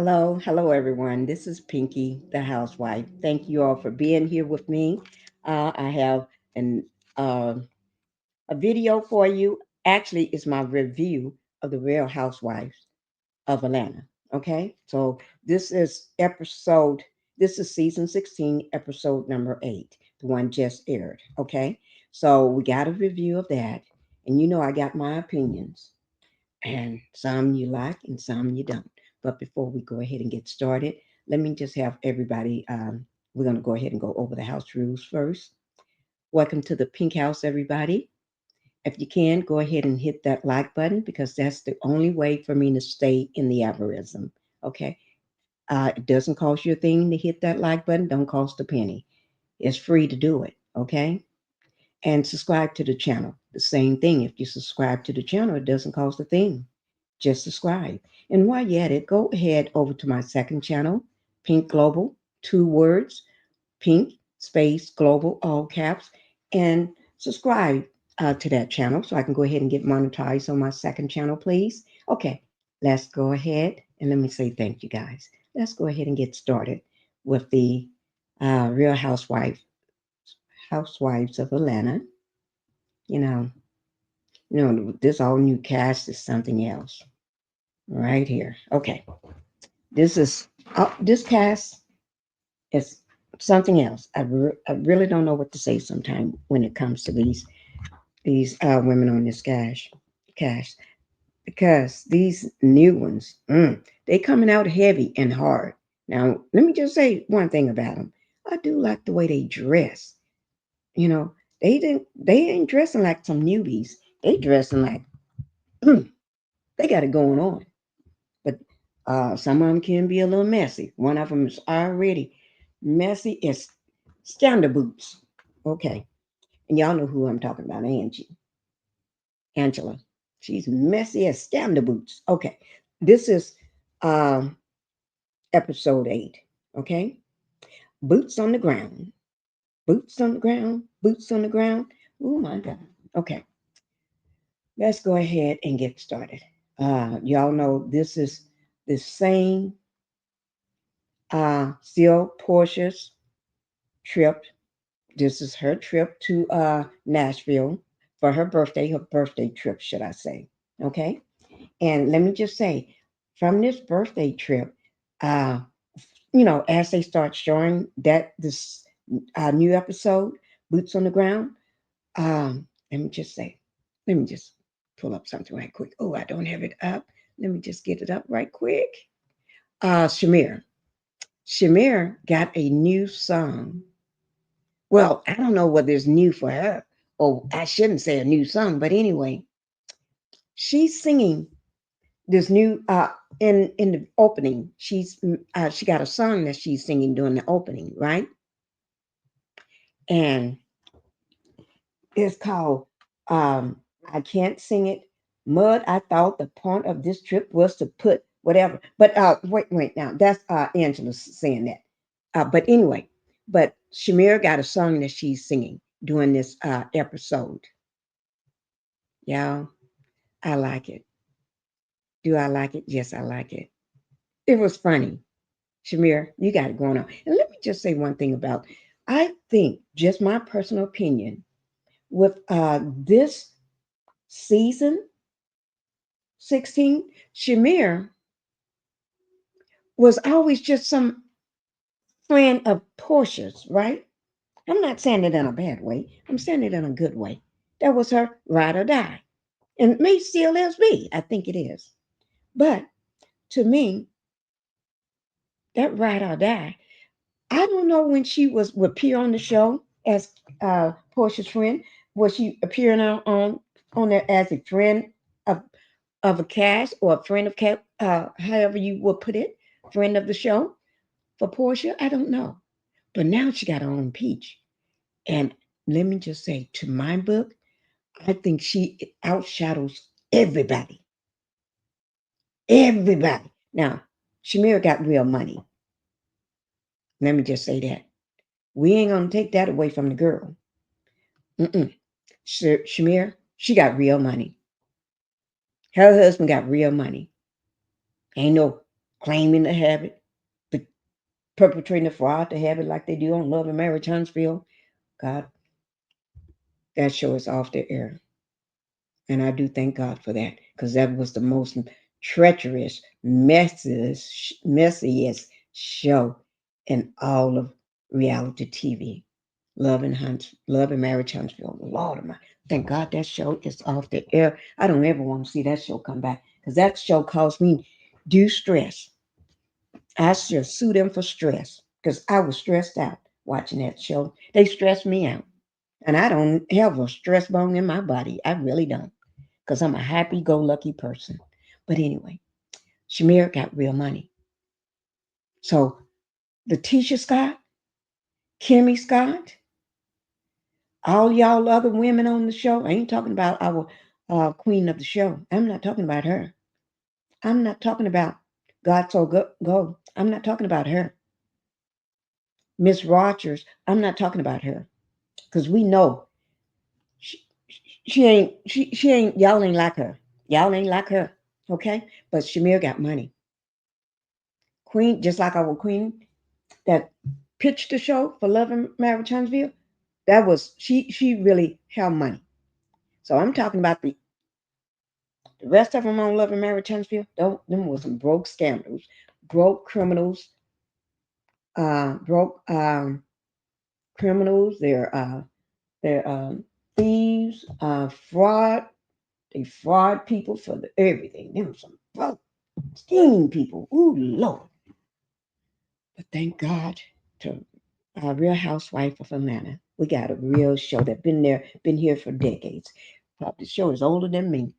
Hello, everyone. This is Pinkie, the housewife. Thank you all for being here with me. I have an a video for you. Actually, it's my review of the Real Housewives of Atlanta. Okay, so this is episode. This is season 16, episode number 8, the one just aired. Okay, so we got a review of that, and I got my opinions and some you like and some you don't. But before we go ahead and get started, let me just have everybody. We're going to go ahead and go over the house rules first. Welcome to the Pink House, everybody. If you can, go ahead and hit that like button because that's the only way for me to stay in the algorithm. Okay. It doesn't cost you a thing to hit that like button. Don't cost a penny. It's free to do it. Okay. And subscribe to the channel. The same thing. If you subscribe to the channel, it doesn't cost a thing. Just subscribe. And while you're at it, go ahead over to my second channel, Pink Global, 2 words, Pink space Global, all caps, and subscribe to that channel so I can go ahead and get monetized on my second channel, please. Okay, let's go ahead and let me say thank you, guys. Let's go ahead and get started with the Real Housewives of Atlanta. You know, this all new cast is something else right here. Okay, this is this cast is something else. I really don't know what to say sometimes when it comes to these women on this cast because these new ones they coming out heavy and hard. Now let me just say one thing about them. I do like the way they dress. You know, they ain't dressing like some newbies. They dressing like they got it going on. But some of them can be a little messy. One of them is already messy as scandal boots. Okay. And y'all know who I'm talking about, Angela. She's messy as scandal boots. Okay. This is um, episode 8. Okay. Boots on the ground. Boots on the ground. Boots on the ground. Oh my God. Okay. Let's go ahead and get started. Y'all know this is the same still Portia's trip. This is her trip to Nashville for her birthday trip, should I say. Okay. And let me just say, from this birthday trip, uh, as they start showing that this new episode, Boots on the Ground, let me just say, let me just pull up something right quick. Oh, I don't have it up. Let me just get it up right quick. Shamir. Shamir got a new song. Well, I don't know whether it's new for her, or I shouldn't say a new song, but anyway, she's singing this new in the opening. She got a song that she's singing during the opening, right? And it's called I Can't Sing It. Mud, I thought the point of this trip was to put whatever. But wait now. That's Angela saying that. But anyway, but Shamir got a song that she's singing during this episode. Y'all, I like it. Do I like it? Yes, I like it. It was funny. Shamir, you got it going on. And let me just say one thing about I think, just my personal opinion, with this season 16, Shamir was always just some friend of Portia's, right? I'm not saying it in a bad way. I'm saying it in a good way. That was her ride or die. And it may still is be. I think it is. But to me, that ride or die, I don't know when she would appear on the show as Portia's friend. Was she appearing on there as a friend of a cast or a friend of cast, however you would put it, friend of the show for Portia? I don't know. But now she got her own peach. And let me just say, to my book, I think she outshadows everybody. Everybody. Now, Shamir got real money. Let me just say that. We ain't gonna take that away from the girl. Mm-mm. Shamir, she got real money. Her husband got real money. Ain't no claiming to have it, the perpetrating the fraud to have it like they do on Love and Marriage Huntsville. God, that show is off the air. And I do thank God for that because that was the most treacherous, messiest show in all of reality TV. Love and Marriage Huntsville. Lord of my, thank God that show is off the air. I don't ever want to see that show come back because that show caused me due stress. I should sue them for stress because I was stressed out watching that show. They stressed me out. And I don't have a stress bone in my body. I really don't because I'm a happy go lucky person. But anyway, Shamir got real money. So Letitia Scott, Kimmy Scott, all y'all other women on the show, I ain't talking about our queen of the show. I'm not talking about her. I'm not talking about God So Go. I'm not talking about her. Miss Rogers, I'm not talking about her. Because we know she, she ain't, y'all ain't like her. Y'all ain't like her. Okay? But Shamir got money. Queen, just like our queen that pitched the show for Love and Marriage Huntsville, that was she really had money. So I'm talking about the rest of them on Love and Marriage Huntsville. Them was some broke scammers, broke criminals, broke criminals. They're thieves, fraud. They fraud people for everything. Them some broke, scheming people. Ooh Lord! But thank God to Real Housewife of Atlanta. We got a real show that been here for decades. Probably the show is older than me.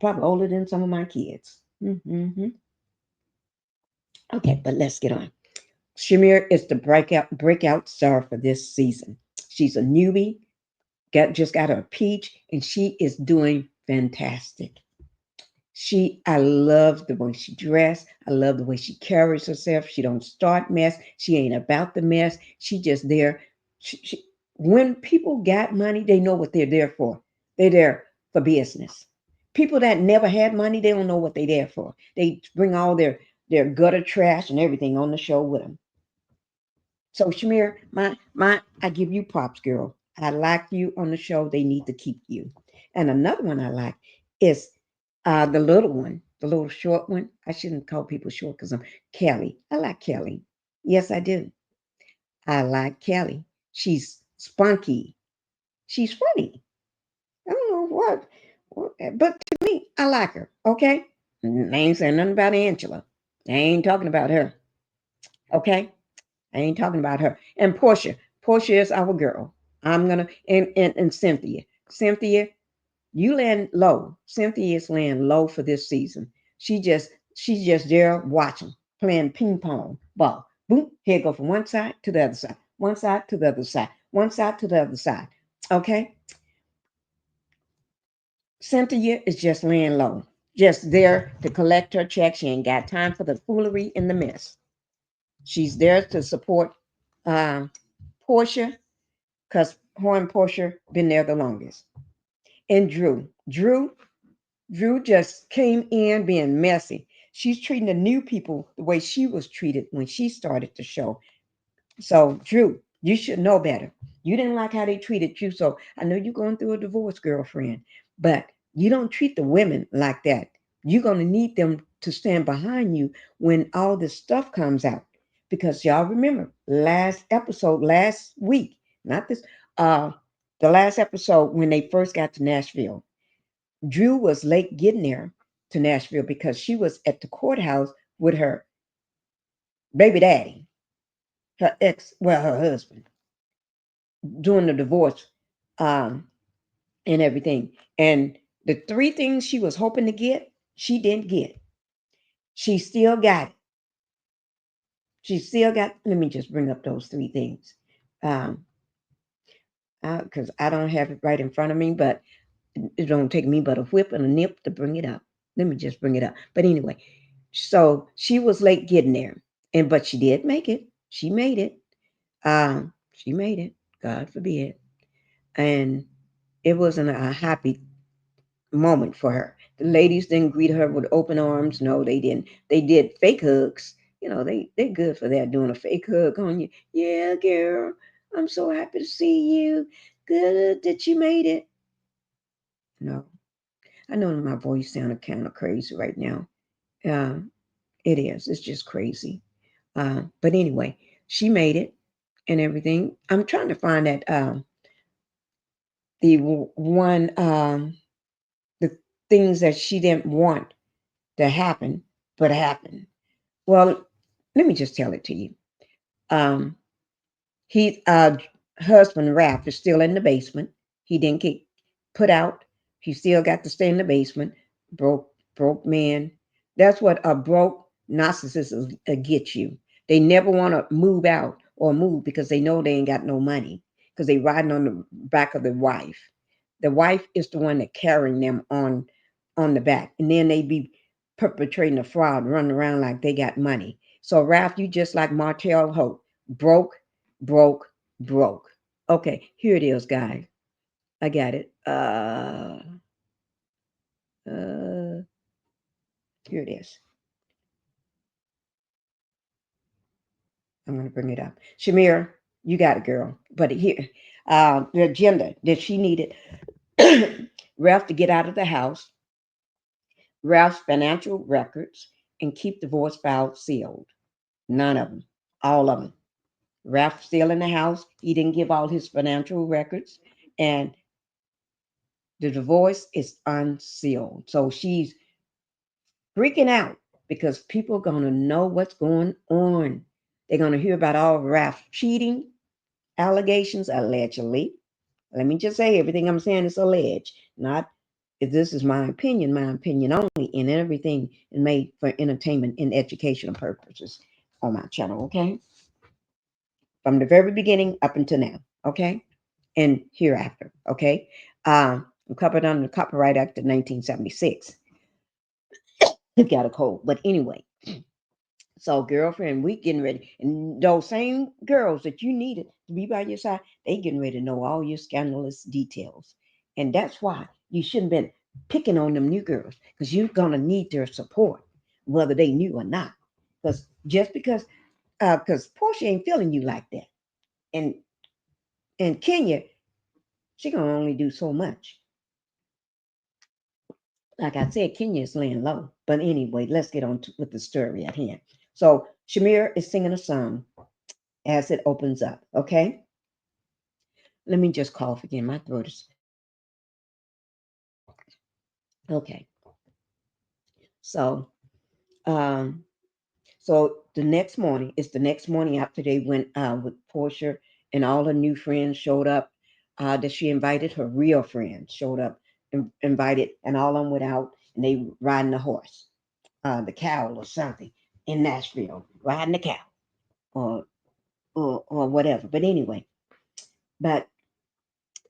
Probably older than some of my kids. Mm-hmm. Okay, but let's get on. Shamir is the breakout star for this season. She's a newbie, just got her peach, and she is doing fantastic. I love the way she dressed. I love the way she carries herself. She don't start mess. She ain't about the mess. She just there. She, when people got money, they know what they're there for. They're there for business. People that never had money, they don't know what they're there for. They bring all their gutter trash and everything on the show with them. So Shamir, I give you props, girl. I like you on the show. They need to keep you. And another one I like is the little one, the little short one. I shouldn't call people short because I'm Kelly. I like Kelly. Yes, I do. I like Kelly. She's spunky. She's funny. I don't know but to me, I like her. Okay, I ain't saying nothing about Angela. I ain't talking about her. Okay, I ain't talking about her. And Portia. Portia is our girl. I'm gonna and Cynthia. Cynthia, you land low. Cynthia is laying low for this season. She's just there watching, playing ping pong ball. Boom, here go from one side to the other side, one side to the other side, one side to the other side. Okay, Cynthia is just laying low, just there to collect her check. She ain't got time for the foolery and the mess. She's there to support uh, Portia because her and Portia been there the longest. And Drew just came in being messy. She's treating the new people the way she was treated when she started the show. So, Drew, you should know better. You didn't like how they treated you. So, I know you're going through a divorce, girlfriend, but you don't treat the women like that. You're going to need them to stand behind you when all this stuff comes out. Because y'all remember last episode, last week, not this, the last episode when they first got to Nashville, Drew was late getting there to Nashville because she was at the courthouse with her baby daddy, her husband, doing the divorce um, and everything. And the three things she was hoping to get, she didn't get. She still got it. She still got, let me just bring up those three things. Um, because I don't have it right in front of me, but it don't take me but a whip and a nip to bring it up. Let me just bring it up. But anyway, so she was late getting there, and but she did make it. She made it. She made it. God forbid. And it wasn't a happy moment for her. The ladies didn't greet her with open arms. No, they didn't. They did fake hugs. They good for that, doing a fake hug on you. Yeah, girl, I'm so happy to see you. Good that you made it. No, I know my voice sounded kind of crazy right now. Uh, it is. It's just crazy. But anyway, she made it and everything. I'm trying to find that one the things that she didn't want to happen, but happened. Well, let me just tell it to you. Um, he husband Ralph is still in the basement. He didn't get put out. He still got to stay in the basement. Broke broke man. That's what a broke narcissist get you. They never want to move out or move because they know they ain't got no money because they riding on the back of the wife. The wife is the one that carrying them on the back, and then they be perpetrating a fraud, running around like they got money. So Ralph, you just like Martell Hope, broke, broke, broke. Okay, here it is, guys. I got it. Uh, Here it is. I'm gonna bring it up. Shamir, you got it, girl. But here, the agenda that she needed Ralph to get out of the house, Ralph's financial records, and keep divorce files sealed. None of them. All of them. Ralph still in the house. He didn't give all his financial records, and the divorce is unsealed. So she's freaking out because people are going to know what's going on. They're going to hear about all Ralph's cheating allegations, allegedly. Let me just say everything I'm saying is alleged, not if this is my opinion only, and everything is made for entertainment and educational purposes on my channel, okay? From the very beginning up until now, okay? And hereafter, okay? I'm covered under the Copyright Act of 1976. You got a cold. But anyway, so girlfriend, we getting ready. And those same girls that you needed to be by your side, they getting ready to know all your scandalous details. And that's why you shouldn't have been picking on them new girls, because you're gonna need their support, whether they knew or not. Because just because Portia ain't feeling you like that. And Kenya, she gonna only do so much. Like I said, Kenya is laying low. But anyway, let's get on with the story at hand. So Shamir is singing a song as it opens up. Okay, let me just cough again. My throat is okay. So, um, so the next morning, it's the next morning after they went with Portia and all her new friends showed up. That she invited her real friends showed up, invited, and all of them went out and they riding the horse, the cow or something in Nashville, riding the cow or or whatever. But anyway, but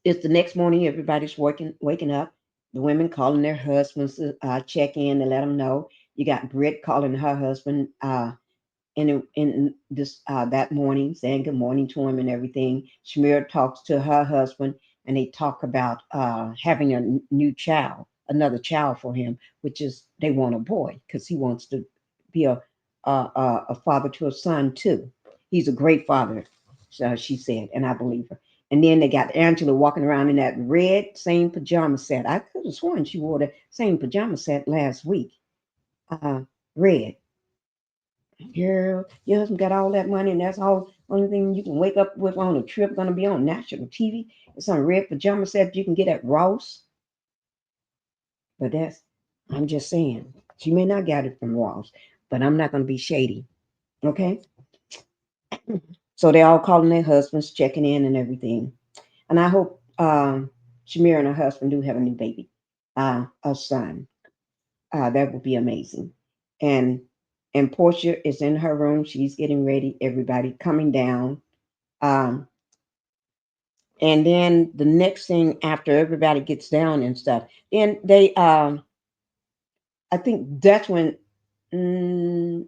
it's the next morning. Everybody's waking up. The women calling their husbands to check in and let them know. You got Britt calling her husband in this that morning, saying good morning to him and everything. Shamir talks to her husband, and they talk about having a new child, another child for him, which is they want a boy because he wants to be a father to a son too. He's a great father, so she said, and I believe her. And then they got Angela walking around in that red same pajama set. I could have sworn she wore the same pajama set last week. Uh, Red. Girl, your husband got all that money, and that's all only thing you can wake up with on a trip gonna be on national TV. It's some red pajama set you can get at Ross. But I'm just saying, she may not get it from Ross, but I'm not gonna be shady. Okay? So they're all calling their husbands, checking in and everything. And I hope Shamira and her husband do have a new baby, a son. That would be amazing. And Portia is in her room. She's getting ready. Everybody coming down. Um, and then the next thing after everybody gets down and stuff, then they I think mm,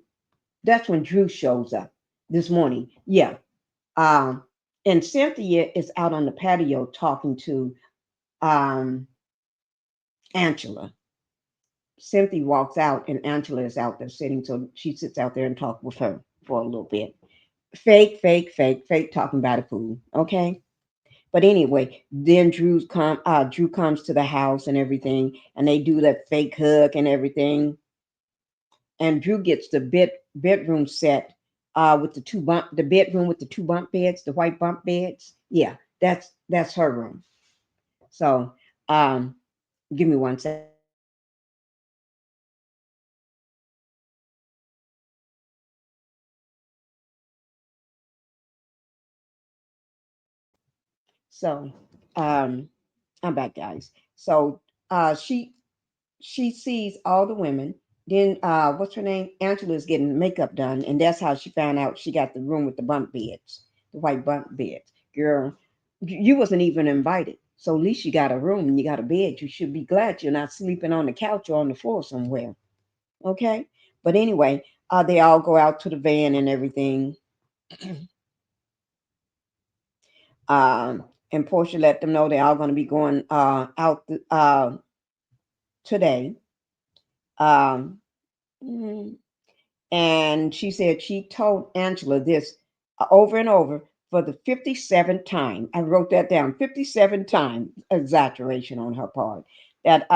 that's when Drew shows up this morning. Yeah. Um, and Cynthia is out on the patio talking to um Angela. Cynthia walks out and Angela is out there sitting, so she sits out there and talks with her for a little bit. Fake, fake, fake, fake, talking about a fool. Okay. But anyway, then Drew comes to the house and everything, and they do that fake hug and everything. And Drew gets the bedroom set with the bedroom with the two bunk beds, the white bunk beds. Yeah, that's her room. So um, give me 1 second. So I'm back, guys. So she sees all the women. Then what's her name? Angela's getting makeup done, and that's how she found out she got the room with the bunk beds, the white bunk beds. Girl, you wasn't even invited, so at least you got a room and you got a bed. You should be glad you're not sleeping on the couch or on the floor somewhere. Okay, but anyway, they all go out to the van and everything. Um, and Portia let them know they're all going to be going out today. Um, mm, and she said she told Angela this over and over for the 57th time. I wrote that down, 57 times, exaggeration on her part. That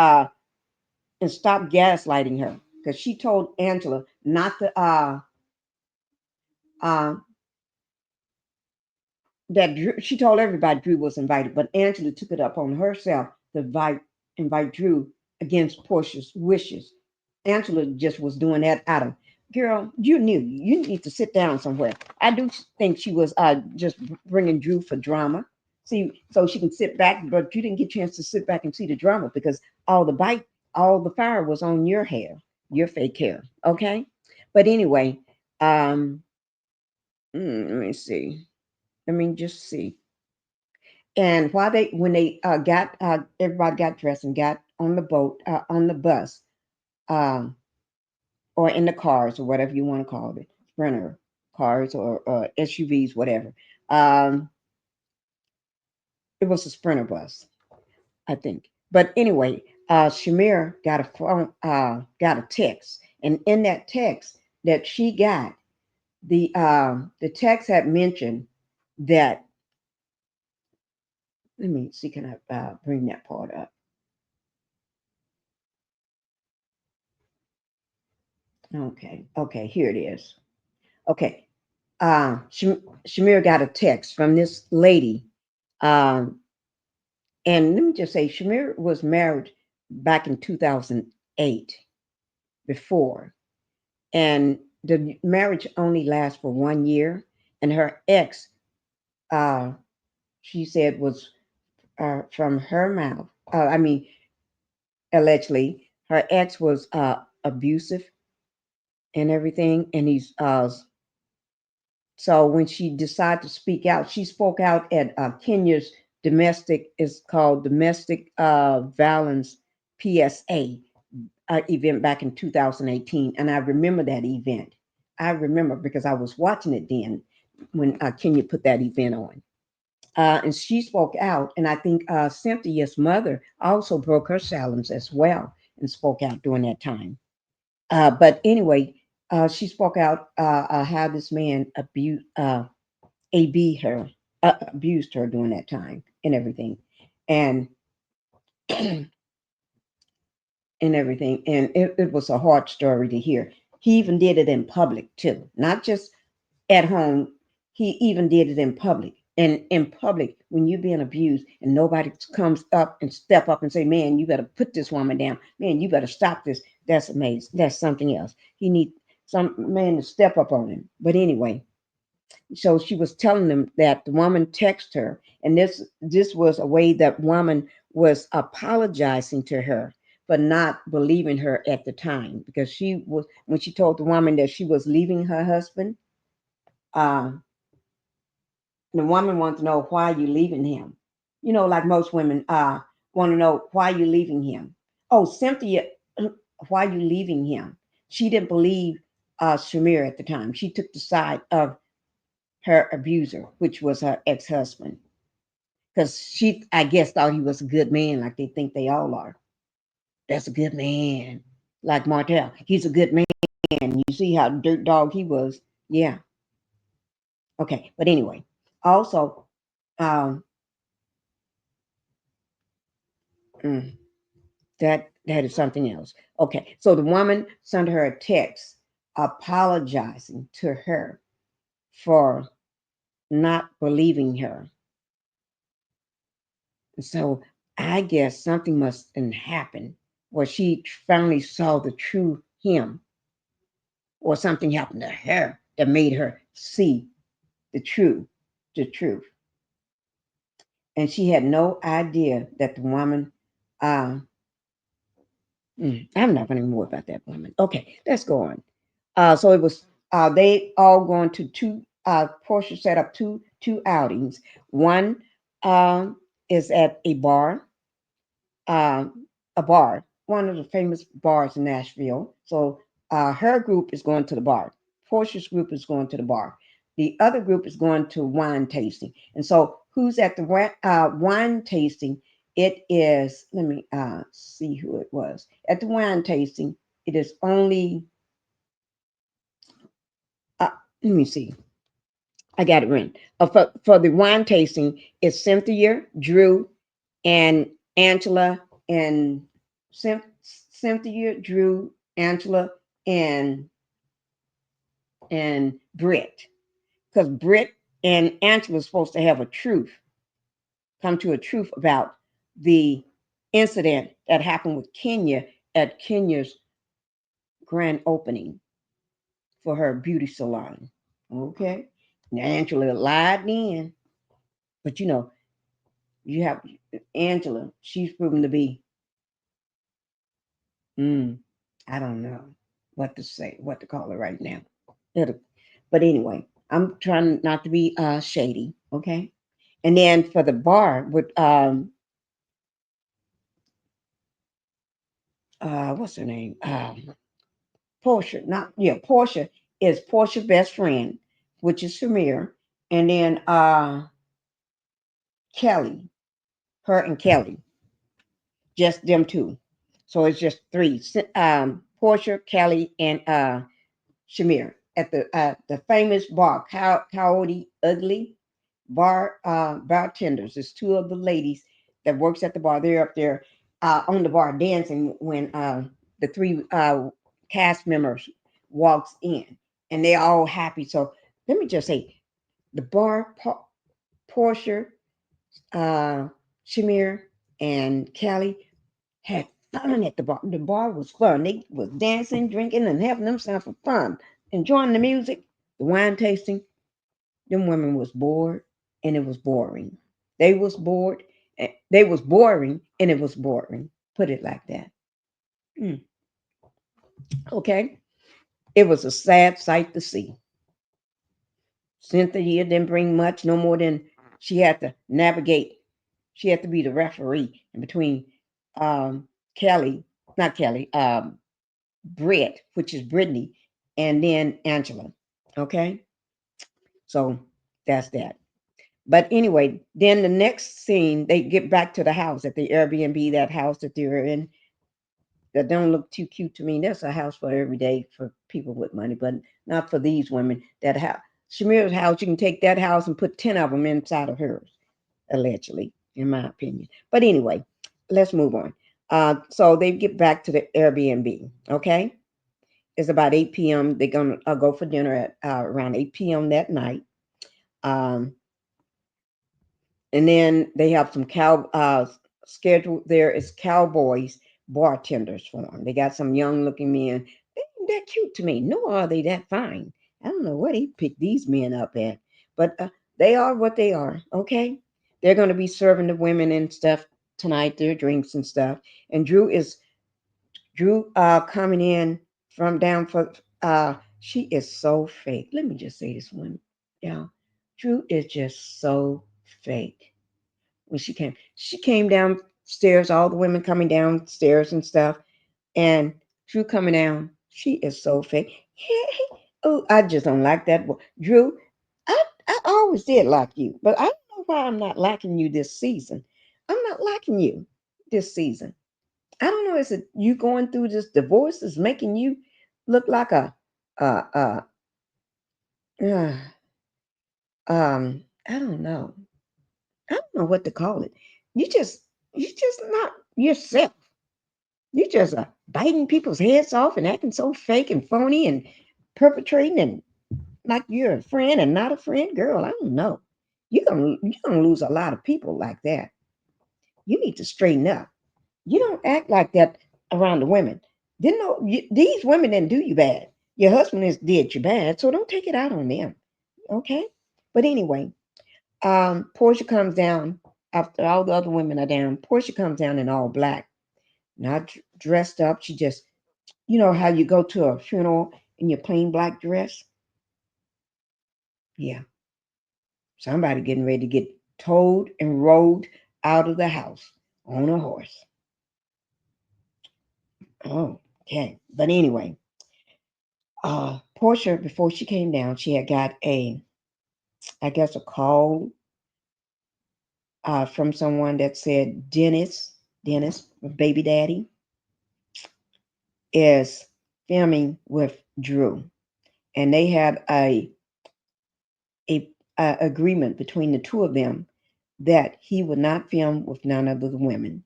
and stop gaslighting her because she told Angela not to uh that she told everybody Drew was invited, but Angela took it up on herself to invite Drew against Portia's wishes. Angela just was doing that out of girl. You knew you need to sit down somewhere. I do think she was just bringing Drew for drama. See, so she can sit back, but you didn't get a chance to sit back and see the drama because all the bite, all the fire was on your hair, your fake hair. Okay, but anyway, um, let me see. Let me just see. And while when they got, everybody got dressed and got on the boat, on the bus, um, or in the cars, or whatever you want to call it, sprinter cars or SUVs, whatever. Um, it was a sprinter bus, I think. But anyway, Shamir got a phone, got a text, and in that text that she got, the text had mentioned that. Let me see, can I bring that part up? Okay, okay, here it is. Okay, Shamir got a text from this lady. Um, and let me just say, Shamir was married back in 2008 before. And the marriage only lasts for 1 year. And her ex, uh, she said, was from her mouth. I mean, allegedly, her ex was abusive and everything. And he's so when she decided to speak out, she spoke out at Kenya's domestic, is called Domestic Violence PSA event back in 2018. And I remember that event. I remember because I was watching it then when Kenya put that event on. And she spoke out, and I think Cynthia's mother also broke her silence as well and spoke out during that time. But anyway, she spoke out how this man her, abused her during that time and everything, and and everything. And it was a hard story to hear. He even did it in public too, not just at home. He even did it in public. And in public, when you're being abused and nobody comes up and step up and say, "Man, you better put this woman down. Man, you better stop this." That's amazing. That's something else. He need some man to step up on him. But anyway, so she was telling them that the woman texted her, and this was a way that woman was apologizing to her for not believing her at the time, because she was, when she told the woman that she was leaving her husband, uh, the woman wanted to know, why are you leaving him? You know, like most women want to know, why are you leaving him? Oh, Cynthia, why are you leaving him? She didn't believe Shamir at the time. She took the side of her abuser, which was her ex-husband, because she, I guess, thought he was a good man, like they think they all are. That's a good man. like Martell. He's a good man. You see how dirt dog he was. Yeah. Okay. But anyway, also, um, mm, that is something else. Okay. So the woman sent her a text apologizing to her for not believing her. So I guess something must have happened where she finally saw the true him, or something happened to her that made her see the truth, the truth. And she had no idea that the woman, uh, I'm not going to more about that woman. Okay, let's go on. So it was they all going to two. Portia set up two outings. One is at um, a bar, one of the famous bars in Nashville. So her group is going to the bar. Portia's group is going to the bar. The other group is going to wine tasting. And so who's at the wine tasting? It is, let me see who it was. At the wine tasting, it is only, uh, let me see. I got it written. For the wine tasting, it's Cynthia, Drew, and Angela, and Cynthia, Drew, Angela, and and Britt, because Britt and Angela was supposed to have a truth, come to a truth about the incident that happened with Kenya at Kenya's grand opening for her beauty salon. Okay, now Angela lied then, but you have Angela. She's proven to be, mm, I don't know what to say, what to call her right now. It'll- But anyway, I'm trying not to be shady, okay? And then for the bar with what's her name? Portia. Not yeah, Portia is Portia's best friend, which is Shamir, and then Kelly, her and Kelly, just them two. So it's just three. Portia, Kelly, and Shamir at the famous bar, Coyote Ugly bartenders. There's two of the ladies that works at the bar. They're up there on the bar dancing when the three cast members walks in, and they're all happy. So let me just say, the bar, Portia, uh, Shamir, and Kelly had fun at the bar. The bar was fun. They was dancing, drinking, and having themselves for fun, enjoying the music, the wine tasting. Them women was bored, and it was boring. They was bored. They was boring, and it was boring. Put it like that. Mm, okay. It was a sad sight to see. Cynthia didn't bring much, no more than she had to navigate. She had to be the referee in between um, Kelly, not Kelly, Britt, which is Brittany, and then Angela. Okay, so that's that. But anyway, then the next scene, they get back to the house at the Airbnb, that house that they're in, that don't look too cute to me. That's a house for every day for people with money, but not for these women. That house, Shamir's house, you can take that house and put 10 of them inside of hers, allegedly, in my opinion. But anyway, let's move on. So they get back to the Airbnb, okay? It's about 8 p.m. They're going to go for dinner at around 8 p.m. that night. Um, and then they have some scheduled there is cowboys bartenders for them. They got some young looking men. They ain't that cute to me, nor are they that fine. I don't know what he picked these men up at, but they are what they are. Okay, they're going to be serving the women and stuff tonight, their drinks and stuff. And Drew coming in from down for she is so fake. Let me just say this one, y'all. Drew is just so fake when she came downstairs, all the women coming downstairs and stuff, and Drew coming down. She is so fake. Oh, I just don't like that boy. Drew, I always did like you, but I don't know why I'm not liking you this season. I'm not liking you this season. I don't know. Is it you going through this divorce is making you look like uh, uh, uh I don't know. I don't know what to call it. You just, you just not yourself. You just biting people's heads off and acting so fake and phony and perpetrating and like you're a friend and not a friend, girl. I don't know. You're gonna lose a lot of people like that. You need to straighten up. You don't act like that around the women. Didn't know these women didn't do you bad. Your husband is did you bad, so don't take it out on them. Okay. But anyway, Portia comes down after all the other women are down. Portia comes down in all black, not dressed up. She just, you know how you go to a funeral in your plain black dress. Yeah, somebody getting ready to get towed and rode out of the house on a horse. Oh, okay. But anyway, Portia, before she came down, she had got I guess, a call from someone that said Dennis, baby daddy, is filming with Drew, and they had a, a agreement between the two of them that he would not film with none of the women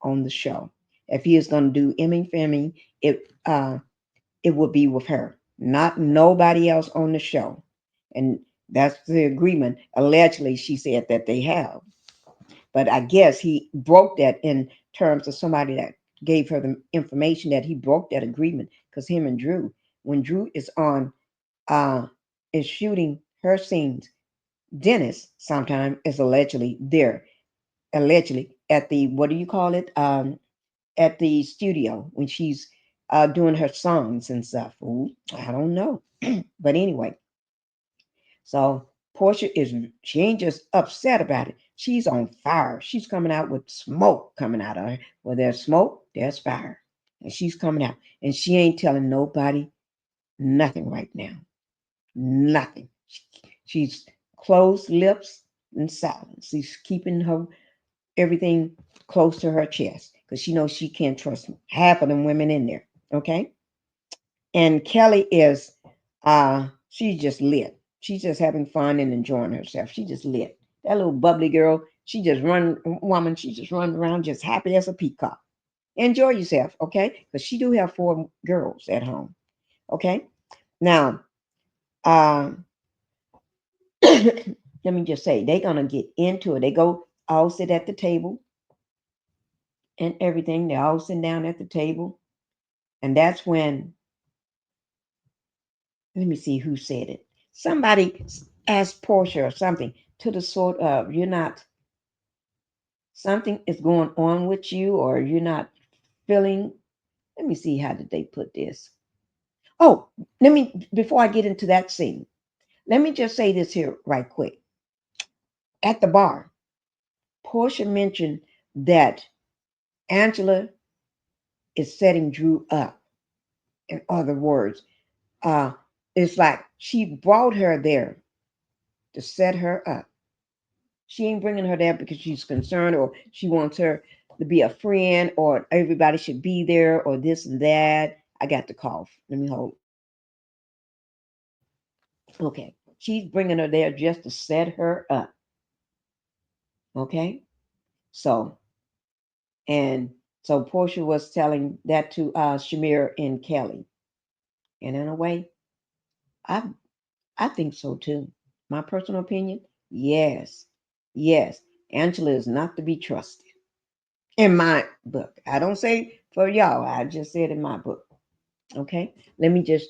on the show. If he is going to do any filming, it it would be with her, not nobody else on the show. And that's the agreement. Allegedly, she said that they have. But I guess he broke that in terms of somebody that gave her the information that he broke that agreement because him and Drew, when Drew uh is shooting her scenes, Dennis sometimes is allegedly there, allegedly at the what do you call it? At the studio when she's doing her songs and stuff. Ooh, I don't know. But anyway, so Portia is she ain't just upset about it. She's on fire. She's coming out with smoke coming out of her. Where there's smoke, there's fire. And she's coming out. And she ain't telling nobody nothing right now. Nothing. She's closed lips and silence. She's keeping her everything close to her chest because she knows she can't trust half of them women in there. Okay. And Kelly is she's just lit. She's just having fun and enjoying herself. She just lit. That little bubbly girl, she just run woman, she just run around just happy as a peacock. Enjoy yourself, okay? Because she do have 4 girls at home. Okay. Now, let me just say they're gonna get into it. They go all sit at the table and everything. They're all sitting down at the table. And that's when let me see who said it. Somebody asked Portia or something to the sort of, you're not, something is going on with you or you're not feeling. Let me see, how did they put this? Oh, let me, before I get into that scene, let me just say this here right quick. At the bar, Portia mentioned that Angela is setting Drew up. In other words, uh, it's like she brought her there to set her up. She ain't bringing her there because she's concerned or she wants her to be a friend or everybody should be there or this and that. I got the cough. Let me hold. Okay. She's bringing her there just to set her up. Okay. So, and so Portia was telling that to Shamir and Kelly. And in a way, I I think so too. My personal opinion, yes. Yes. Angela is not to be trusted. In my book. I don't say for y'all. I just said in my book. Okay. Let me just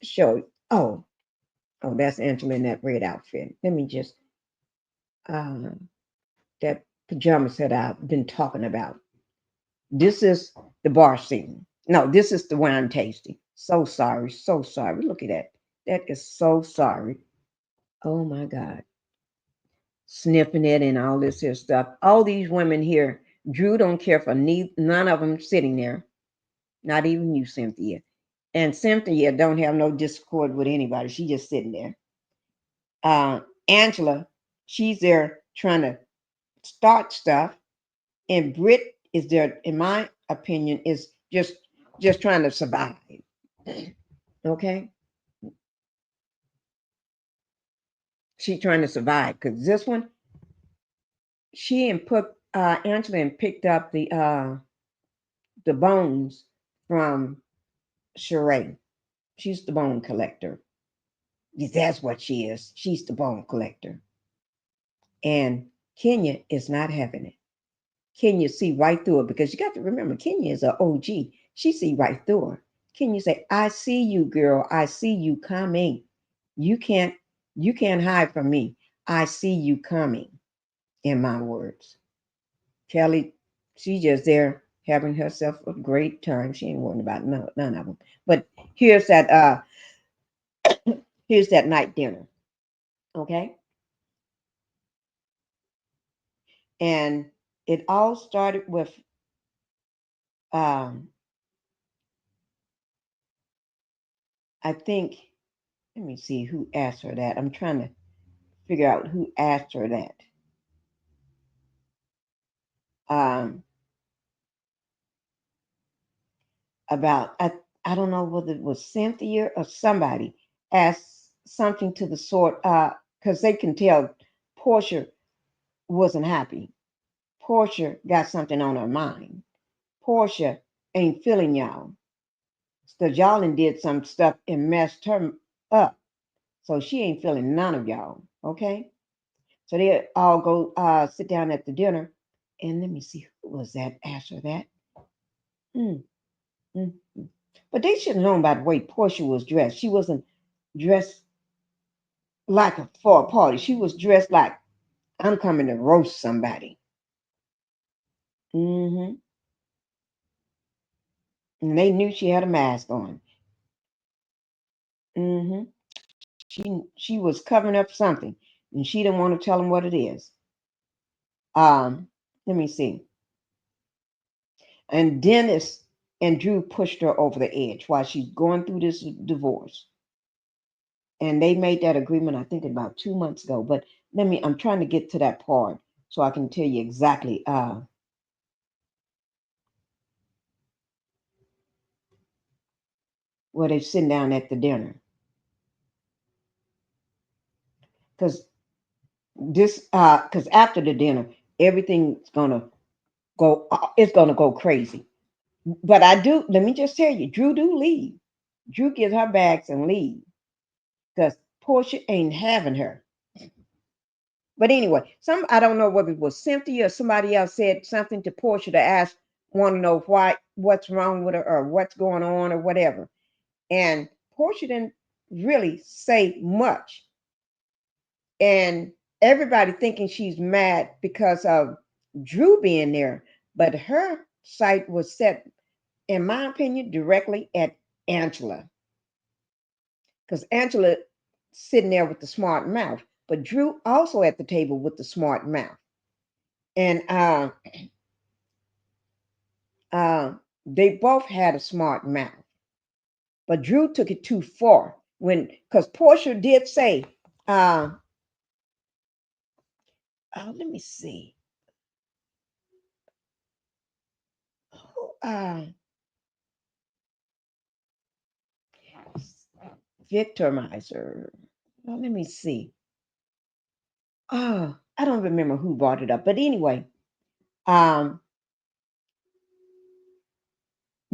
show you. Oh, that's Angela in that red outfit. Let me just uh, that pajama set I've been talking about. This is the bar scene. No, this is the wine tasting. So sorry, so sorry. Look at that. That is so sorry. Oh my God. Sniffing it and all this here stuff. All these women here, Drew don't care for none of them sitting there. Not even you, Cynthia. And Cynthia don't have no discord with anybody. She just sitting there. Uh, Angela, she's there trying to start stuff, and Britt is there. In my opinion, is just trying to survive. Okay, she trying to survive because this one, she and put Angela and picked up the bones from Sheree. She's the bone collector. That's what she is. She's the bone collector. And Kenya is not having it. Kenya see right through it because you got to remember Kenya is an OG. She see right through her. Kenya say, "I see you, girl. I see you coming. You can't you can't hide from me. I see you coming." In my words, Kelly, she just there having herself a great time. She ain't worrying about none of them. But here's that here's that night dinner. Okay, and it all started with um, I think. Let me see who asked her that. I'm trying to figure out who asked her that. Um, about I don't know whether it was Cynthia or somebody asked something to the sort because they can tell Portia wasn't happy. Portia got something on her mind. Portia ain't feeling y'all. So y'all and did some stuff and messed her up. So she ain't feeling none of y'all. Okay? So they all go sit down at the dinner. And let me see who was that after that. Mm, mm, mm. But they should have known by the way Portia was dressed. She wasn't dressed like for a party. She was dressed like I'm coming to roast somebody. Hmm. And they knew she had a mask on. Hmm. She was covering up something, and she didn't want to tell them what it is. Let me see. And Dennis and Drew pushed her over the edge while she's going through this divorce. And they made that agreement, I think, about 2 months ago. But I'm trying to get to that part so I can tell you exactly where they're sitting down at the dinner. Because because after the dinner, everything's gonna it's gonna go crazy. But let me just tell you, Drew do leave. Drew gets her bags and leave because Portia ain't having her. But anyway, I don't know whether it was Cynthia or somebody else said something to Portia to ask, want to know what's wrong with her or what's going on or whatever. And Portia didn't really say much. And everybody thinking she's mad because of Drew being there. But her sight was set, in my opinion, directly at Angela. Because Angela sitting there with the smart mouth. But Drew also at the table with the smart mouth. And uh, they both had a smart mouth. But Drew took it too far because Portia did say, uh, let me see, uh, victimizer. Well, let me see. Oh, I don't remember who brought it up, but anyway, um,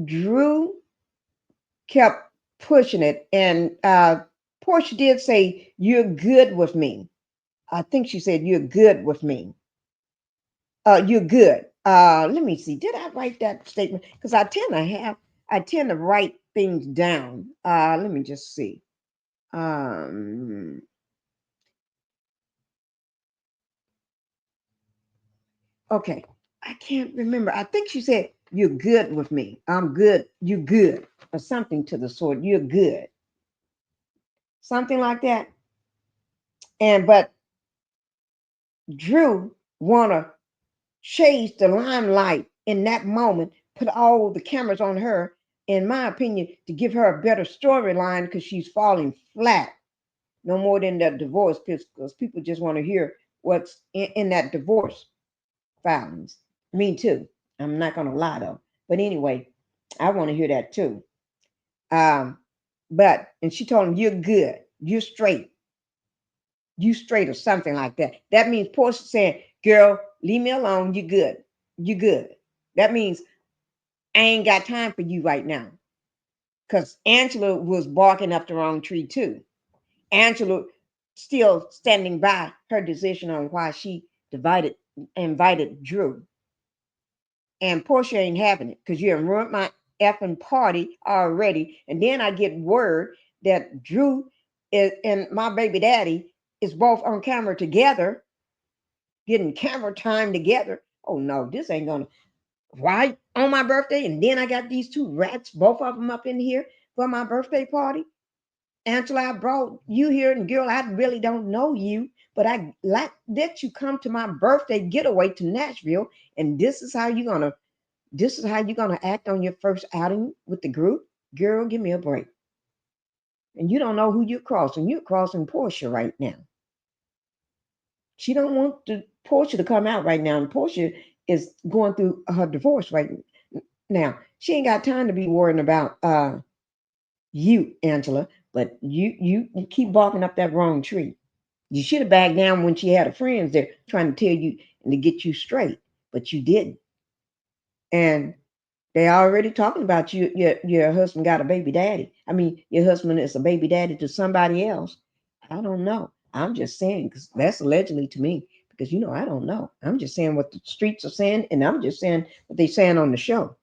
Drew kept pushing it, and Portia did say, "You're good with me." I think she said, "You're good with me." You're good. Let me see. Did I write that statement? Because I tend to write things down. Let me just see. Um, okay, I can't remember. I think she said, "You're good with me. I'm good. You good," or something to the sort. You're good, something like that. And but Drew wanna chase the limelight in that moment, put all the cameras on her. In my opinion, to give her a better storyline because she's falling flat. No more than that divorce, because people just want to hear what's in that divorce filings. Me too. I'm not gonna lie though. But anyway, I want to hear that too. Um, and she told him, "You're good. You're straight. You straight," or something like that. That means Portia saying, "Girl, leave me alone. You good. You good." That means I ain't got time for you right now. Because Angela was barking up the wrong tree too. Angela still standing by her decision on why she invited Drew. And Portia ain't having it because you have ruined my effing party already. And then I get word that Drew and my baby daddy is both on camera together, getting camera time together. Oh no, this ain't gonna. Why on my birthday? And then I got these two rats, both of them up in here for my birthday party. Angela, I brought you here, and girl, I really don't know you, but I like that you come to my birthday getaway to Nashville, and this is how you're gonna act on your first outing with the group? Girl, give me a break. And you don't know who you're crossing. You're crossing Portia right now. She don't want Portia to come out right now, and Portia is going through her divorce right now. She ain't got time to be worrying about you, Angela. But you keep barking up that wrong tree. You should have backed down when she had her friends there trying to tell you and to get you straight, but you didn't. And they already talking about you. Your husband got a baby daddy. I mean, your husband is a baby daddy to somebody else. I don't know. I'm just saying because that's allegedly to me. Because I don't know. I'm just saying what the streets are saying, and I'm just saying what they're saying on the show.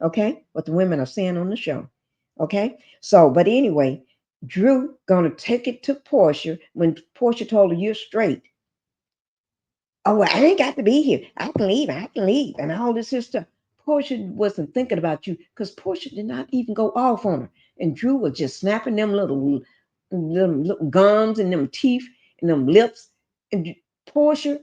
Okay, what the women are saying on the show. Okay, so but anyway, Drew gonna take it to Portia when Portia told her you're straight. Oh, well, I ain't got to be here. I can leave. I can leave. And all this here stuff. Portia wasn't thinking about you because Portia did not even go off on her. And Drew was just snapping them little gums and them teeth and them lips. And Portia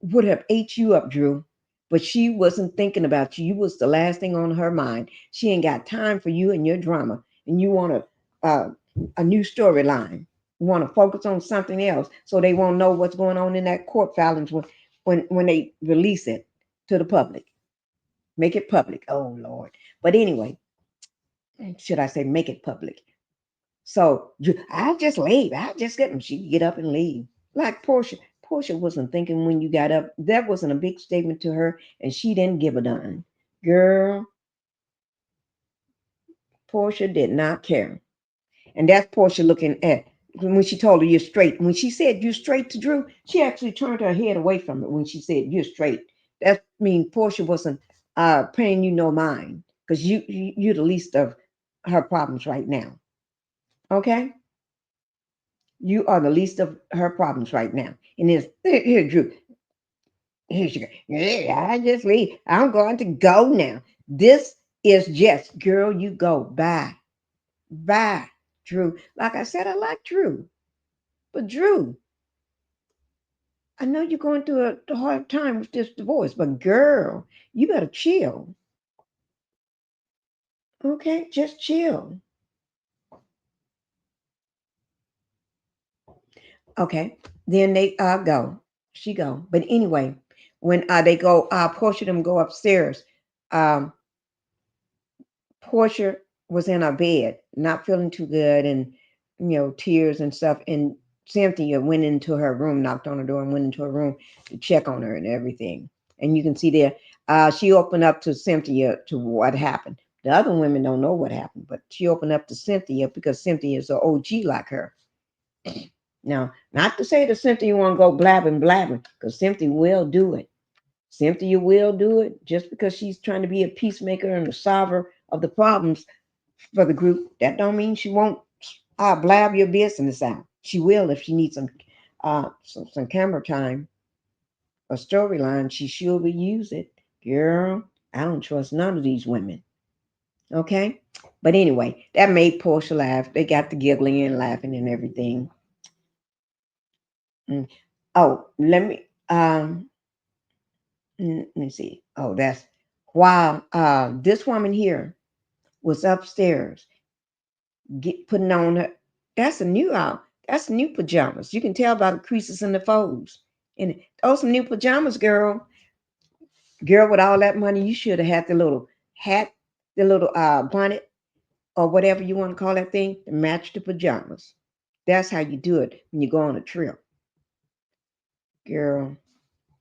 would have ate you up, Drew. But she wasn't thinking about you. You was the last thing on her mind. She ain't got time for you and your drama. And you want a new storyline. You want to focus on something else so they won't know what's going on in that court filings when they release it to the public. Make it public. Oh Lord. But anyway, should I say make it public? So I'll just leave. I'll just get them. She can get up and leave. Like Portia. Portia wasn't thinking when you got up. That wasn't a big statement to her, and she didn't give a darn. Girl, Portia did not care. And that's Portia looking at when she told her you're straight. When she said you're straight to Drew, she actually turned her head away from it when she said you're straight. That means Portia wasn't paying you no mind because you're the least of her problems right now. Okay, you are the least of her problems right now. And here, Drew. Here she goes. Yeah, I just leave. I'm going to go now. This is just girl. You go. Bye, bye, Drew. Like I said, I like Drew. But Drew, I know you're going through a hard time with this divorce, but girl, you better chill. Okay, just chill. Okay. Then they go. She go. But anyway, when they go, Portia them go upstairs. Um, Portia was in her bed, not feeling too good, and tears and stuff. And Cynthia went into her room, knocked on her door, and went into her room to check on her and everything. And you can see there, she opened up to Cynthia to what happened. The other women don't know what happened, but she opened up to Cynthia because Cynthia is an OG like her. Now, not to say that Cynthia want to go blabbing, because Cynthia will do it. Cynthia will do it just because she's trying to be a peacemaker and a solver of the problems for the group. That don't mean she won't blab your business out. She will if she needs some camera time or storyline. She sure will use it. Girl, I don't trust none of these women. Okay? But anyway, that made Portia laugh. They got the giggling and laughing and everything. Mm. Oh, let me see. Oh, that's while this woman here was upstairs putting on her. That's a new That's new pajamas. You can tell by the creases in the folds. And those some new pajamas, girl. Girl, with all that money, you should have had the little hat the little bonnet or whatever you want to call that thing to match the pajamas. That's how you do it when you go on a trip. Girl,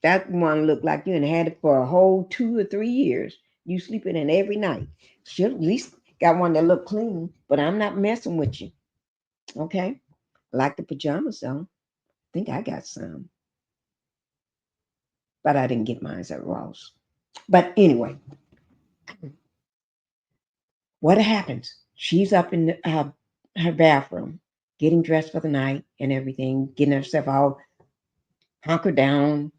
that one looked like you and had it for a whole 2 or 3 years. You sleep in it every night. She at least got one that looked clean, but I'm not messing with you. Okay? I like the pajamas though. I think I got some, but I didn't get mine at Ross. But anyway, what happens? She's up in her bathroom, getting dressed for the night and everything, getting herself all hunkered down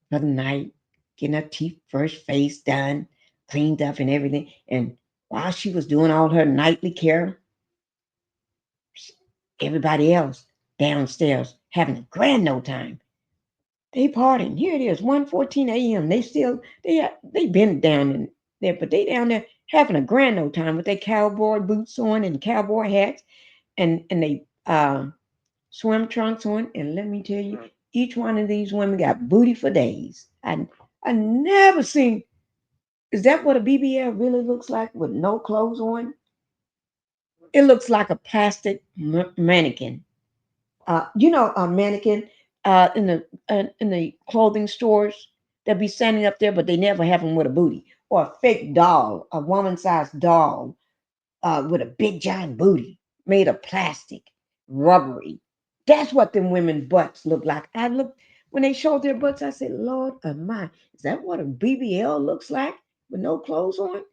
for the night, getting her teeth, first face done, cleaned up and everything. And while she was doing all her nightly care, everybody else downstairs having a grand no time. They partying. Here it is, 1:14 a.m. They been down in there, but they down there having a grand old time with their cowboy boots on and cowboy hats and they swim trunks on. And let me tell you, each one of these women got booty for days. I never seen. Is that what a BBL really looks like with no clothes on? It looks like a plastic mannequin. A mannequin in the clothing stores that be standing up there, but they never have them with a booty or a fake doll, a woman-sized doll with a big giant booty made of plastic, rubbery. That's what them women butts look like. I looked when they showed their butts. I said, "Lord of mine, is that what a BBL looks like with no clothes on?"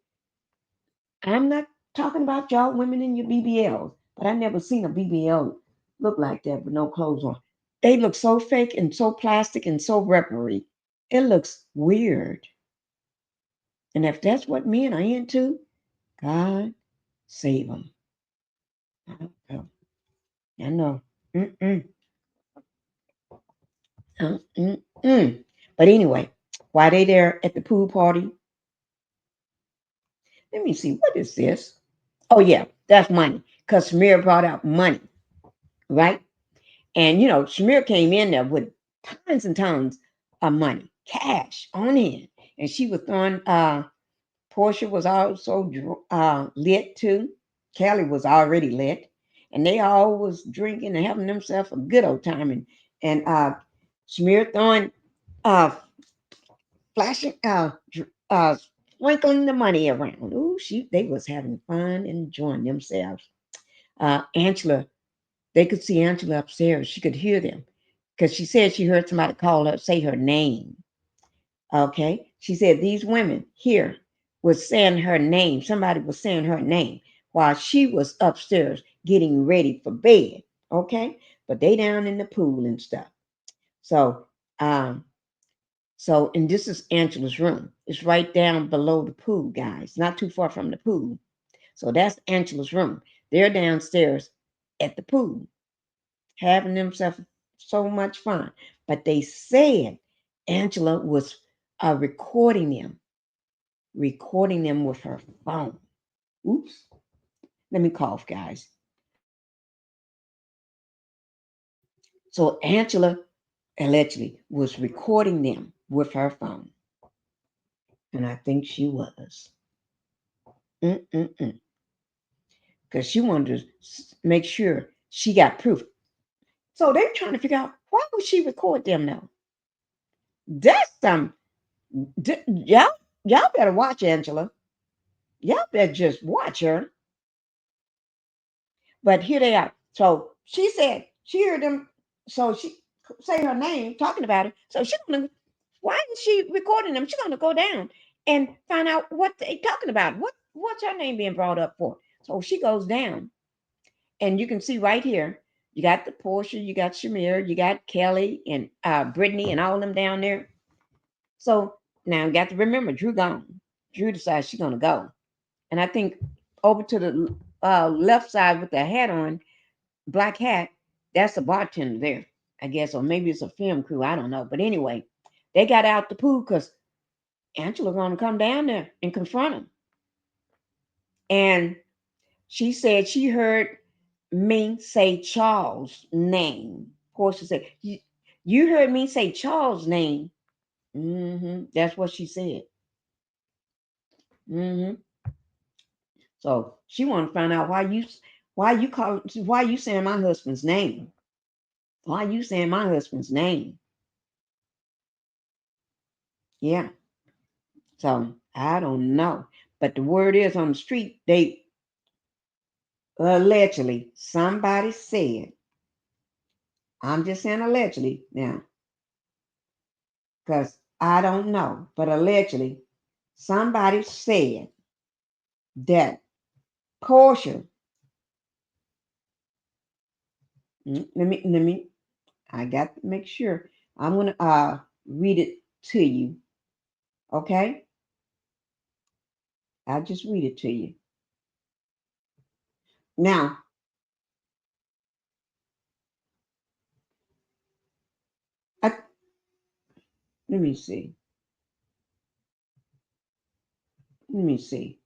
I'm not talking about y'all women in your BBLs, but I never seen a BBL look like that with no clothes on. They look so fake and so plastic and so rubbery. It looks weird. And if that's what men are into, God save them. I don't know. I know. Mm-mm, mm-mm. But anyway, while they there at the pool party, let me see, what is this? Oh yeah, that's money. Because Samir brought out money, right? And Shamir came in there with tons and tons of money, cash on hand. And she was throwing Portia was also lit too. Kelly was already lit. And they all was drinking and having themselves a good old time. And Shamir throwing uh flashing sprinkling the money around. Ooh, they was having fun and enjoying themselves. Angela, they could see Angela upstairs. She could hear them because she said she heard somebody call her, say her name. Okay. She said these women here was saying her name. Somebody was saying her name while she was upstairs getting ready for bed. Okay. But they down in the pool and stuff. So, um, and this is Angela's room. It's right down below the pool, guys, not too far from the pool. So that's Angela's room. They're downstairs at the pool having themselves so much fun. But they said Angela was recording them with her phone. Oops. Let me cough, guys. So Angela allegedly was recording them with her phone. And I think she was. Because she wanted to make sure she got proof. So they're trying to figure out why would she record them now? That's some y'all better watch Angela. Y'all better just watch her. But here they are. So she said she heard them. So she say her name talking about it. So she's gonna. Why is she recording them? She's gonna go down and find out what they talking about. What's her name being brought up for? So she goes down, and you can see right here. You got the Portia, you got Shamir, you got Kelly and Brittany, and all of them down there. So now you got to remember, Drew gone. Drew decides she's gonna go, and I think over to the left side with the hat on, black hat, that's the bartender there, I guess, or maybe it's a film crew. I don't know. But anyway, they got out the pool because Angela gonna come down there and confront him. And she said she heard me say Charles' name. Portia said, "You heard me say Charles' name." That's what she said. hmm So she want to find out why you saying my husband's name? Why you saying my husband's name? Yeah. So I don't know. But the word is on the street, they allegedly somebody said, I'm just saying allegedly now, because I don't know, but allegedly somebody said that Portia, let me I got to make sure. I'm gonna read it to you. Okay? I'll just read it to you. Now, I, let me see. Let me see.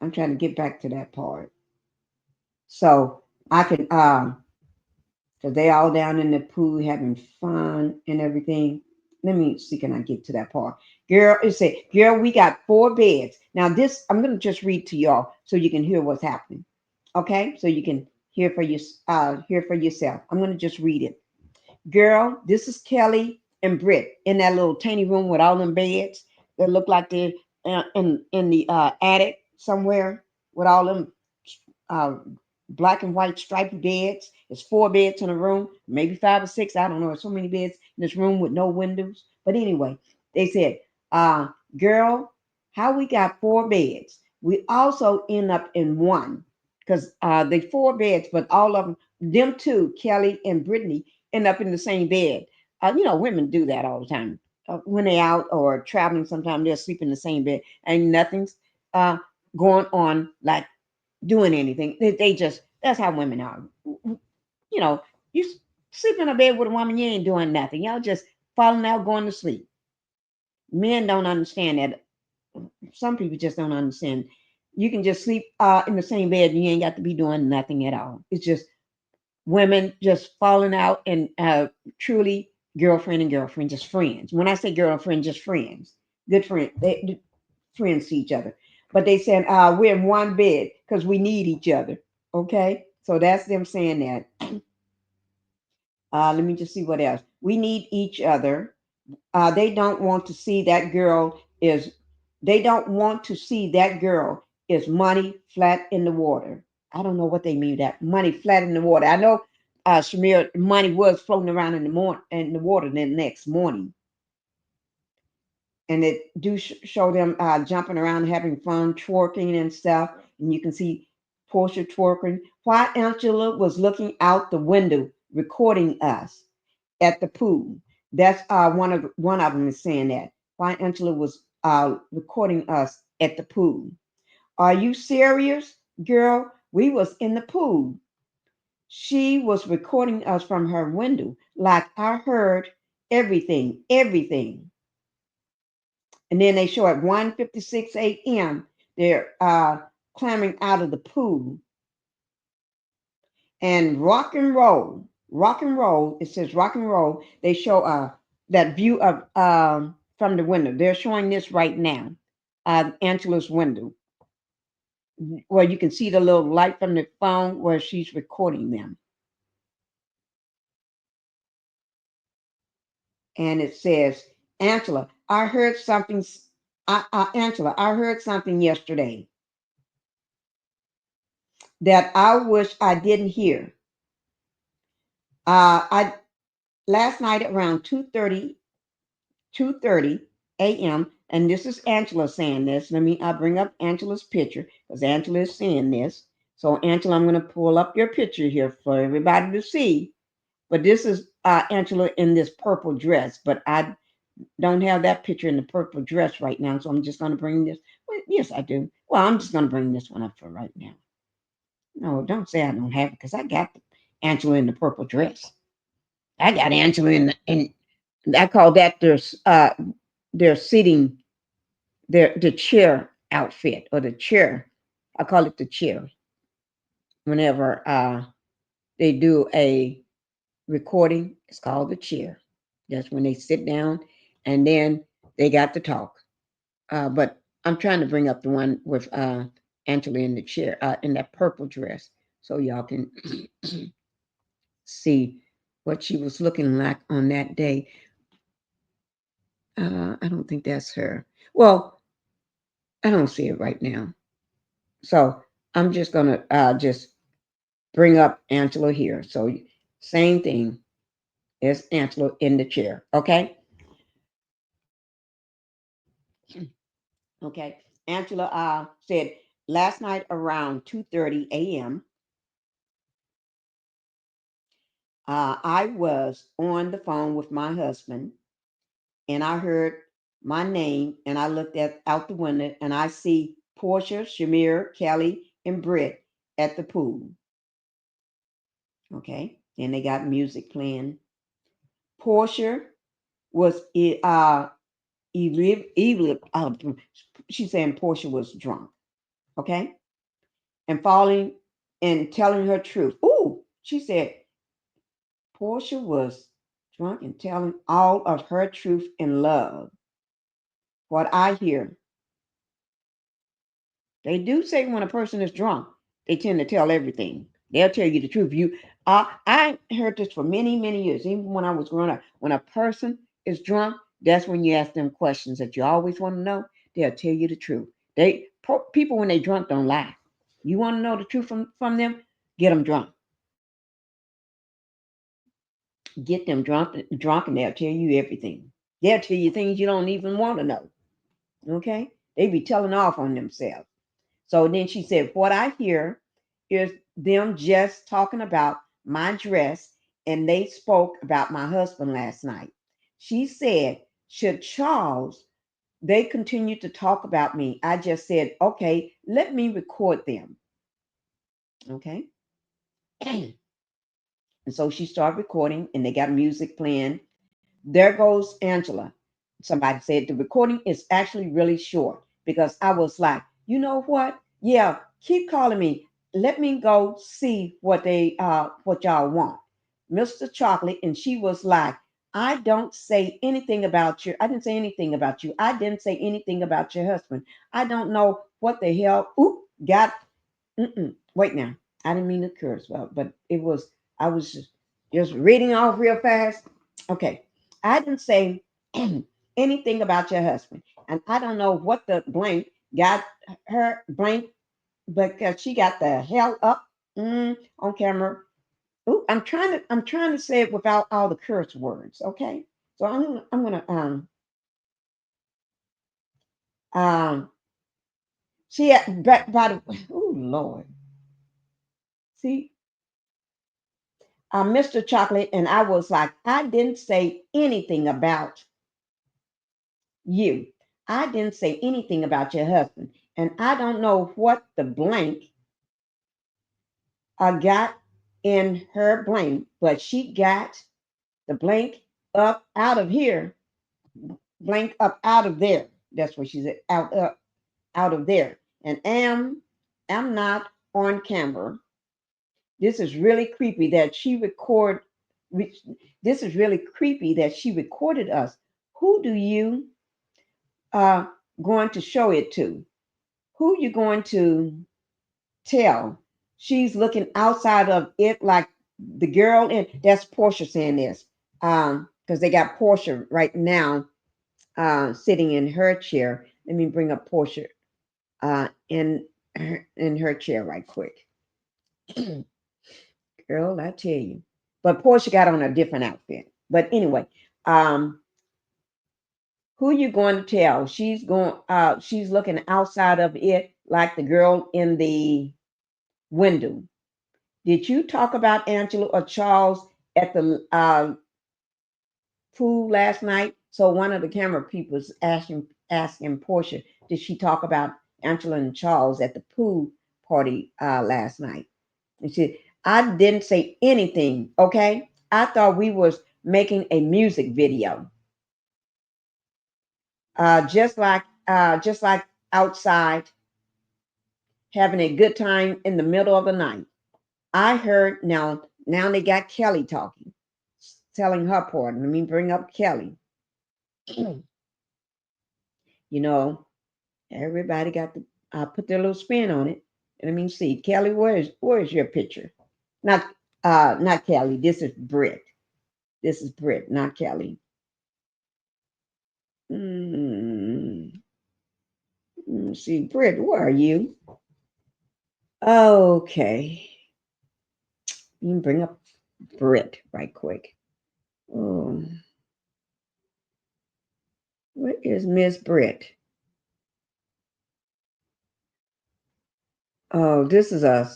I'm trying to get back to that part. So I can because they all down in the pool having fun and everything. Let me see, can I get to that part? Girl, it said, girl, we got 4 beds. Now this, I'm gonna just read to y'all so you can hear what's happening. Okay, so you can hear for yourself. I'm gonna just read it. Girl, this is Kelly and Britt in that little tiny room with all them beds that look like they're in the attic somewhere with all them uh, black and white striped beds. It's 4 beds in a room, maybe 5 or 6. I don't know. There's so many beds in this room with no windows. But anyway, they said, girl, how we got 4 beds. We also end up in one because they 4 beds, but all of them two, Kelly and Brittany, end up in the same bed. Women do that all the time. When they out or traveling, sometimes they'll sleep in the same bed. And nothing's going on like doing anything. They just, that's how women are. You know, you sleep in a bed with a woman, you ain't doing nothing. Y'all just falling out, going to sleep. Men don't understand that. Some people just don't understand. You can just sleep in the same bed and you ain't got to be doing nothing at all. It's just women just falling out and truly girlfriend and girlfriend, just friends. When I say girlfriend, just friends, good friend. They friends to each other. But they said we're in one bed because we need each other. Okay, so that's them saying that. Let me just see what else. We need each other. They don't want to see that girl is. They don't want to see that girl is money flat in the water. I don't know what they mean that money flat in the water. I know Shamir money was floating around in the water the next morning, and it do show them jumping around, having fun, twerking and stuff. And you can see Portia twerking. While Angela was looking out the window, recording us at the pool. That's one of them is saying that. While Angela was recording us at the pool. Are you serious, girl? We was in the pool. She was recording us from her window, like I heard everything, everything. And then they show at 1:56 a.m. they're clambering out of the pool and rock and roll. It says rock and roll. They show that view of from the window. They're showing this right now, Angela's window, where you can see the little light from the phone where she's recording them. And it says, Angela, I heard something. Angela, I heard something yesterday that I wish I didn't hear. I last night around 2:30 a.m. And this is Angela saying this. Let me bring up Angela's picture because Angela is saying this. So Angela, I'm going to pull up your picture here for everybody to see. But this is Angela in this purple dress. But I don't have that picture in the purple dress right now. So I'm just going to bring this. Well, yes, I do. Well, I'm just going to bring this one up for right now. No, don't say I don't have it because I got Angela in the purple dress. I got Angela in I call that their sitting the chair outfit or the chair. I call it the chair. Whenever they do a recording, it's called the chair. That's when they sit down and then they got to talk. But I'm trying to bring up the one with Angela in the chair, in that purple dress, so y'all can see what she was looking like on that day. I don't think that's her. Well, I don't see it right now. So I'm just gonna just bring up Angela here. So same thing as Angela in the chair. Okay. Okay. Angela said last night around 2:30 a.m. I was on the phone with my husband and I heard my name and I looked at out the window and I see Portia, Shamir, Kelly, and Britt at the pool. Okay. And they got music playing. Portia was she's saying Portia was drunk. Okay. And falling and telling her truth. Ooh, she said Portia was drunk and telling all of her truth in love. What I hear, they do say when a person is drunk, they tend to tell everything. They'll tell you the truth. I heard this for many, many years, even when I was growing up. When a person is drunk, that's when you ask them questions that you always want to know. They'll tell you the truth. People when they drunk don't lie. You want to know the truth from them? Get them drunk. Get them drunk, and they'll tell you everything. They'll tell you things you don't even want to know. Okay, they be telling off on themselves. So then she said, what I hear is them just talking about my dress, and they spoke about my husband last night. She said, should Charles, they continue to talk about me. I just said, okay, let me record them. Okay. And so she started recording, and they got music playing. There goes Angela. Somebody said the recording is actually really short because I was like, you know what? Yeah, keep calling me. Let me go see what y'all want. Mr. Chocolate, and she was like, I don't say anything about you. I didn't say anything about you. I didn't say anything about your husband. I don't know what the hell. Oop, got wait now. I didn't mean to curse, but it was I was just reading off real fast. Okay. I didn't say anything about your husband. And I don't know what the blank got her blank because she got the hell up on camera. Ooh, I'm trying to say it without all the curse words, okay? So I'm gonna um she by the oh Lord. See, Mr. Chocolate, and I was like, I didn't say anything about you. I didn't say anything about your husband. And I don't know what the blank got in her blank, but she got the blank up out of here, blank up out of there. That's what she said, out of there. And am not on camera. This is really creepy that she record. This is really creepy that she recorded us. Who do you uh going to show it to? Who you going to tell? She's looking outside of it like the girl in that's Portia saying this. Because they got Portia right now sitting in her chair. Let me bring up Portia in her chair right quick. Girl, I tell you. But Portia got on a different outfit. But anyway, um, who you going to tell? She's looking outside of it like the girl in the window. Did you talk about Angela or Charles at the pool last night? So one of the camera people was asking Portia, did she talk about Angela and Charles at the pool party last night? And she said, I didn't say anything. Okay, I thought we was making a music video, just like outside having a good time in the middle of the night. I heard now they got Kelly talking, telling her part. Let me bring up Kelly. You know, Everybody got to put their little spin on it. Let me see. Kelly, where's your picture? Not Kelly. This is Britt. This is Britt, not Kelly. Mm, see, Britt, where are you? Okay. You can bring up Britt right quick. Oh, where is Miss Britt? Oh, this is a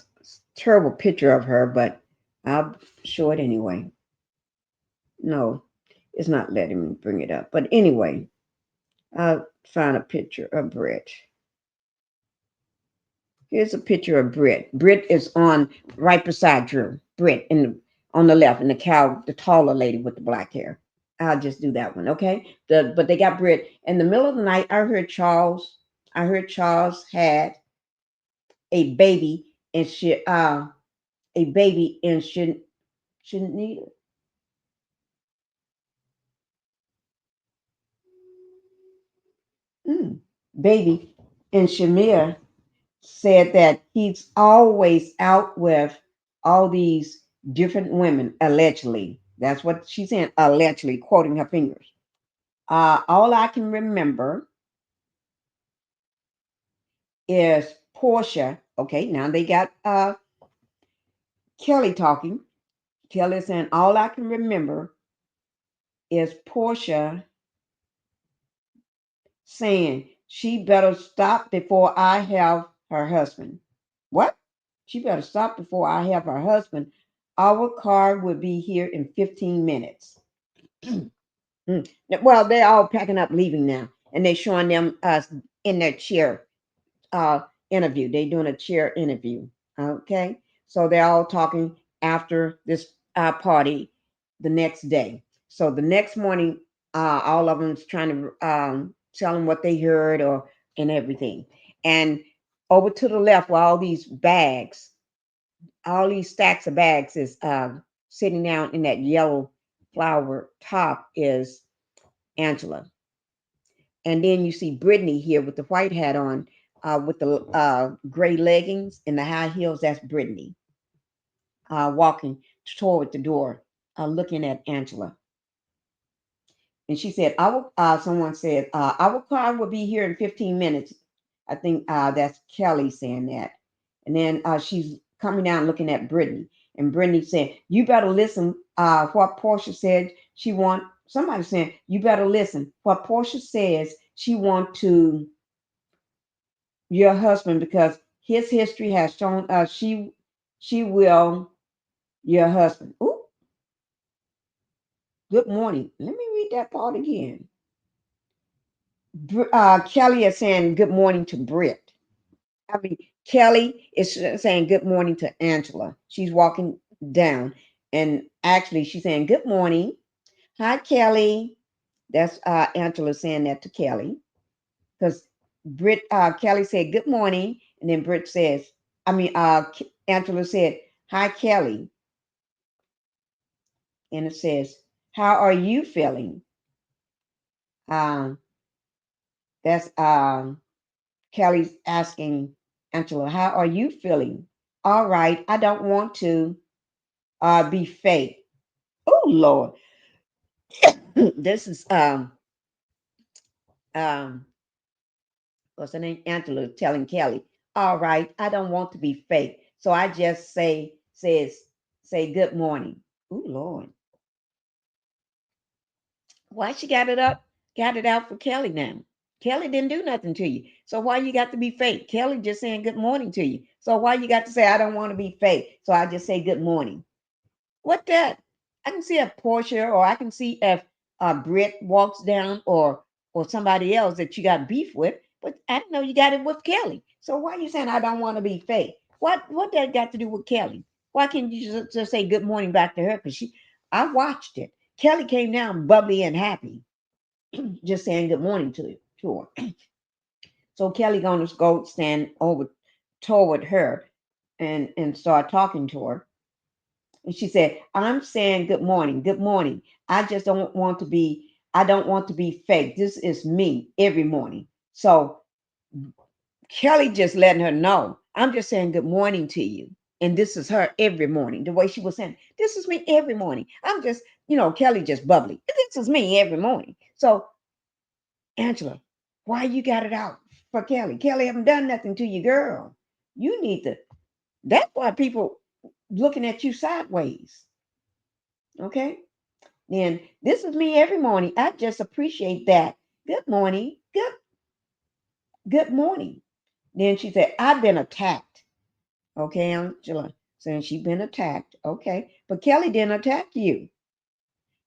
terrible picture of her, but I'll show it anyway. No, it's not letting me bring it up. But anyway, I'll find a picture of Britt. Here's a picture of Britt. Britt is on right beside Drew. Britt on the left, and the taller lady with the black hair. I'll just do that one, okay? But they got Britt in the middle of the night. I heard Charles. I heard Charles had a baby and a baby and shouldn't need it. Mm. Baby and Shamir said that he's always out with all these different women, allegedly. That's what she's saying, allegedly, quoting her fingers. All I can remember is Portia. Okay, now they got Kelly talking. Kelly saying, all I can remember is Portia saying she better stop before I have her husband. What? She better stop before I have her husband. Our car will be here in 15 minutes. Mm. Well, they're all packing up, leaving now, and they're showing them us in their chair uh, interview. They're doing a chair interview. Okay, so they're all talking after this party the next day. So the next morning, all of them's trying to tell them what they heard or and everything. And over to the left, where all these stacks of bags is sitting down in that yellow flower top is Angela. And then you see Brittany here with the white hat on, with the gray leggings and the high heels. That's Brittany walking toward the door, looking at Angela. And she said, someone said, our car will be here in 15 minutes. I think that's Kelly saying that. And then she's coming down looking at Brittany. And Brittany said, you better listen what Portia said she want. Somebody saying, you better listen. What Portia says she want to your husband because his history has shown us she will your husband. Ooh, good morning. Let me read that part again. Kelly is saying good morning to Britt. I mean, Kelly is saying good morning to Angela. She's walking down, and actually, she's saying good morning. Hi, Kelly. That's Angela saying that to Kelly because Kelly said good morning, and then Britt says, Angela said, hi, Kelly, and it says, how are you feeling? Um, that's Kelly's asking Angela, how are you feeling? All right, I don't want to be fake. Oh Lord, this is um what's her name? Angela telling Kelly, all right, I don't want to be fake. So I just say good morning. Oh Lord. Why she got it out for Kelly now? Kelly didn't do nothing to you. So why you got to be fake? Kelly just saying good morning to you. So why you got to say I don't want to be fake? So I just say good morning. What that? I can see if Portia or I can see if Britt walks down or somebody else that you got beef with, but I know you got it with Kelly. So why you saying I don't want to be fake? What that got to do with Kelly? Why can't you just say good morning back to her? Because I watched it. Kelly came down bubbly and happy, just saying good morning to her. So Kelly gonna go stand over toward her and start talking to her. And she said, I'm saying good morning, good morning. I don't want to be fake. This is me every morning. So Kelly just letting her know. I'm just saying good morning to you. And this is her every morning. The way she was saying, this is me every morning. I'm just, Kelly just bubbly. This is me every morning. So, Angela, why you got it out for Kelly? Kelly haven't done nothing to you, girl. You need to. That's why people looking at you sideways. Okay? Then this is me every morning. I just appreciate that. Good morning. Good morning. Then she said, I've been attacked. Okay, Angela saying she been attacked. Okay. But Kelly didn't attack you.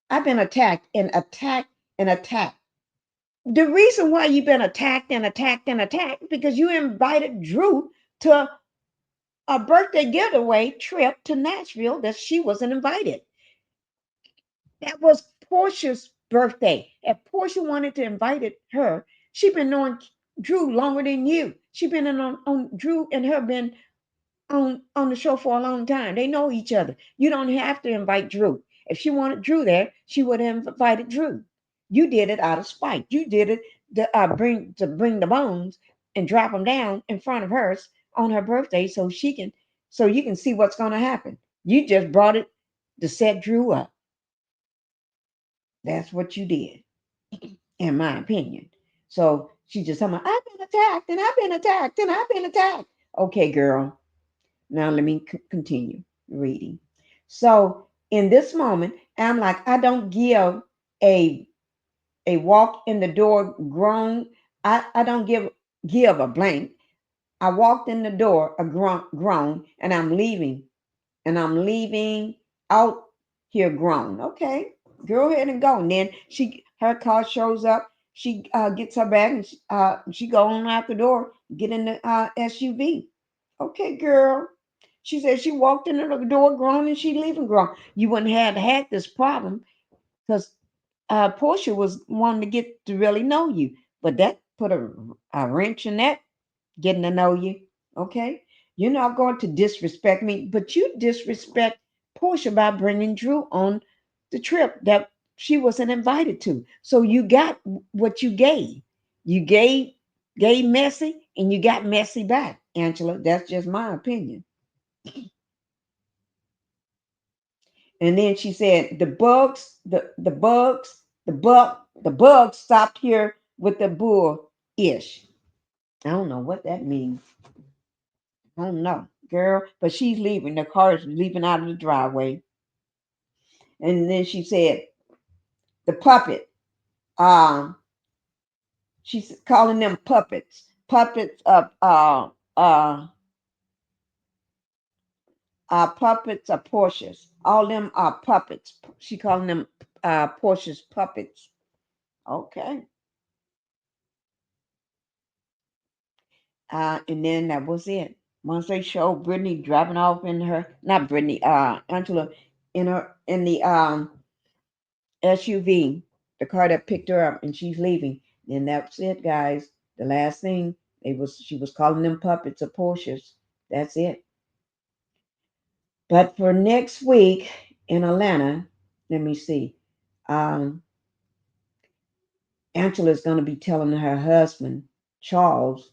I've been attacked and attacked and attacked. The reason why you've been attacked and attacked and attacked because you invited Drew to a birthday getaway trip to Nashville that she wasn't invited. That was Portia's birthday. If Portia wanted to invite her, she been knowing Drew longer than you. She been on Drew and her been on the show for a long time. They know each other. You don't have to invite Drew. If she wanted Drew there, she would have invited Drew. You did it out of spite. You did it to bring the bones and drop them down in front of hers on her birthday so you can see what's going to happen. You just brought it to set Drew up. That's what you did, in my opinion. So she just told me, I've been attacked and I've been attacked and I've been attacked. Okay, girl. Now let me continue reading. So in this moment, I'm like, I don't give a walk in the door groan. I don't give a blank. I walked in the door a groan, and I'm leaving out here grown. Okay, go ahead and go. And then her car shows up. She gets her bag and she go on out the door, get in the SUV. Okay, girl. She said she walked in the door grown and she leaving grown. You wouldn't have had this problem because Portia was wanting to get to really know you, but that put a wrench in that getting to know you. Okay, you're not going to disrespect me, but you disrespect Portia by bringing Drew on the trip that she wasn't invited to. So you got what you gave. You gave messy, and you got messy back, Angela. That's just my opinion. And then she said, the bugs stopped here with the bull ish. I don't know what that means. I don't know, girl. But she's leaving. The car is leaving out of the driveway. And then she said, the puppet. Um, she's calling them puppets. Puppets are Porsche's. All them are puppets. She calling them Porsche's puppets. Okay. And then that was it. Once they showed Brittany driving off in her, not Brittany, Angela, in the SUV, the car that picked her up, and she's leaving. Then that's it, guys. The last thing she was calling them puppets of Porsches. That's it. But for next week in Atlanta, let me see. Um, Angela's going to be telling her husband Charles,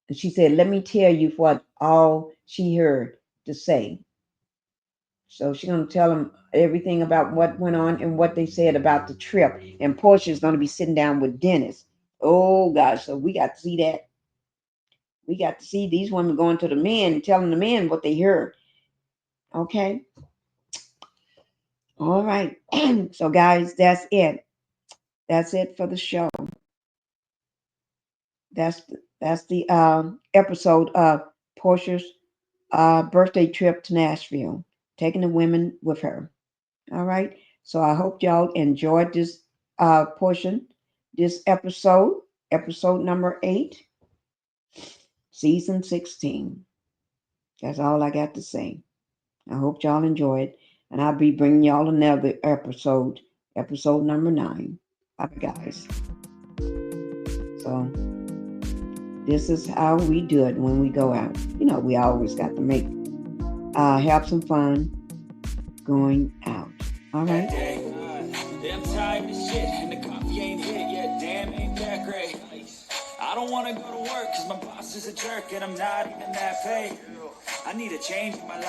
and she said, "Let me tell you what all she heard to say." So she's going to tell him everything about what went on and what they said about the trip. And Portia is going to be sitting down with Dennis. Oh, gosh. So we got to see that. We got to see these women going to the men and telling the men what they heard. Okay. All right. So, guys, that's it. That's it for the show. That's the episode of Portia's birthday trip to Nashville, taking the women with her. All right. So I hope y'all enjoyed this this episode number 8, season 16. That's all I got to say. I hope y'all enjoy it. And I'll be bringing y'all another episode number 9. Bye, guys. So this is how we do it when we go out. We always got to have some fun going out. All right. I'm tired of shit, and the coffee ain't hit yet. Damn, ain't that great? I don't wanna go to work cause my boss is a jerk and I'm not even that paid. I need a change in my life.